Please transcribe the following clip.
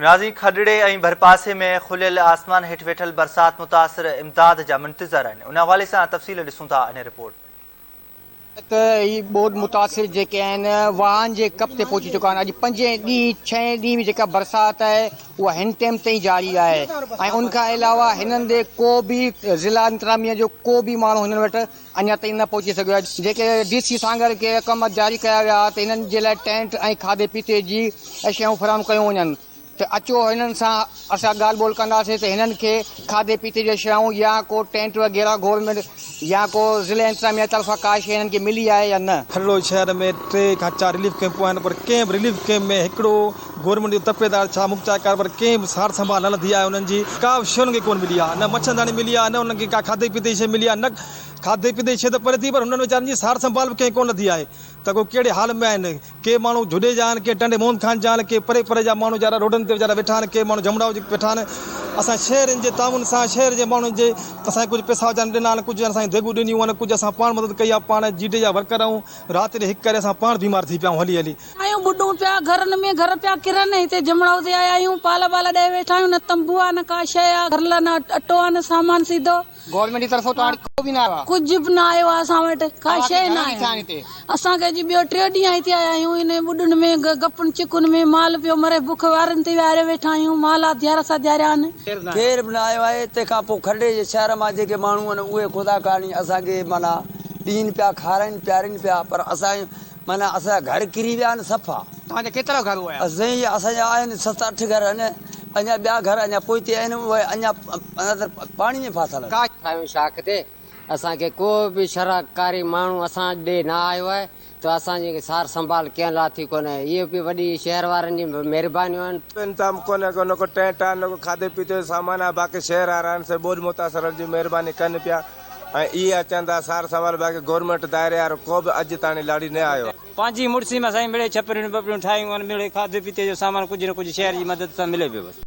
नाज़रीन, खडड़े ऐं भरपासे में खुलियल आसमान हेठि वेठल बरसात मुतासिर इमदाद जा मुंतज़र आहिनि। उन हवाले सां तफ़सील ॾिसूं था इन रिपोर्ट में। ही बोड मुतासिर जेके आहिनि वाहन जे कप ते पहुची चुका आहिनि। अॼु 5 ॾींहं 6 ॾींहं में जेका बरसाति आहे उहा हिन टाइम ताईं जारी आहे ऐं उनखां अलावा हिननि ॾे को बि ज़िला इंतज़ामिया जो को बि माण्हू हिननि वटि अञा ताईं न पहुची सघियो आहे। जेके DC सांगर खे अहकाम जारी कया विया त हिननि जे लाइ टेंट ऐं खाधे पीते जी शयूं फराहम कयूं वञनि त अचो हिननि सां असां ॻाल्हि ॿोल कंदासीं त हिननि खे खाधे पीते जी शयूं या को टेंट वग़ैरह गवर्नमेंट या को ज़िले इंतज़ामिया तरफ़ां का शइ हिननि खे मिली आहे या न। खडड़ो शहर में 3 खां 4 रिलीफ कैंपूं आहिनि, पर कंहिं बि रिलीफ कैंप में हिकिड़ो गवर्नमेंट जो तपेदार छा मुख्ताकार पर कंहिं बि सार संभाल न लधी आहे। उन्हनि जी का बि शइ उन्हनि खे कोन मिली आहे, न मच्छरदानी मिली आहे, न उन्हनि खे का खाधे पीते जी शइ मिली आहे, न खाधे पीते जी शइ त परे थी, पर हुननि वीचारनि जी सार संभाल बि कंहिं कोन लधी आहे त को कहिड़े हाल में आहिनि। के माण्हू झुॾे जा आहिनि, के टंडे मोहन खान जा आहिनि, के परे परे जा माण्हू ज़्यादा रोडनि ते वीचारा वेठा आहिनि, के माण्हू जमड़ाओ जे वेठा आहिनि। असां शहरनि जे ताउन सां शहर जे माण्हुनि जे असांखे कुझु पैसा वीचारनि ॾिना आहिनि, कुझु असांखे देगूं ॾिनियूं आहिनि, कुझु असां पाण मदद कई आहे, पाण GD जा वर्कर आहियूं। राति ॾे हिकु करे असां पाण बीमार थी पिया आहियूं हली हली आहियूं ॿुॾूं पिया घरनि में, घर पिया किरनि। हिते जमड़ाओ ते आया आहियूं, पाला ॾे वेठा आहियूं, न तंबू आहे न का शइ आहे, घर लाइ न अटो आहे न सामान सीधो गवर्नमेंट जी तरफ़ों तो को बि न आयो आहे, कुझु बि न आयो आहे असां वटि, का शइ न आहे। असांखे अॼु ॿियो 3 ॾींहं हिते आया आहियूं, इन ॿुॾुनि में गपुनि चिकुनि में माल पियो मरे, बुख वारनि ते विहारे वेठा आहियूं, माल ध्यार सां ध्यारिया आहिनि, केर बि न आयो आहे। तंहिंखां पोइ खडड़े जे शहर मां जेके माण्हू आहिनि उहे ख़ुदा करणी असांखे माना ॾीन पिया खाराइनि प्यारनि पिया, पर असां माना असांजा घर किरी विया आहिनि सफ़ा। तव्हांजा केतिरा घर हुआ? असांजा आहिनि 7-8 घर आहिनि, अञा ॿिया घर अञा पोइते आहिनि, उहे अञा पाणी में फाथल आहिनि। शाख ते असांखे को बि शराकारी माण्हू असां ॾे न आयो आहे त असांजी सार संभाल कंहिं लाइ थी कोन्हे। इहे बि वॾी शहर वारनि जी महिरबानियूं आहिनि। इंतज़ाम कोन्हे को, न को टेंट आहे, न को खाधे पीते जो सामान आहे। बाक़ी शहर वारा आहिनि से बोझ मुतासिर जी महिरबानी कनि पिया ऐं इहे अचनि था सार संभाल। बाक़ी गवर्नमेंट दायरे वारो को बि अॼु ताईं लाड़ी न आयो। पंहिंजी मुड़िसी में साईं मिले, छपरियूं बपरियूं ठाहियूं आहिनि, मिले खाधे पीते जो सामान कुझु न कुझु शहर जी मदद सां मिले पियो बसि।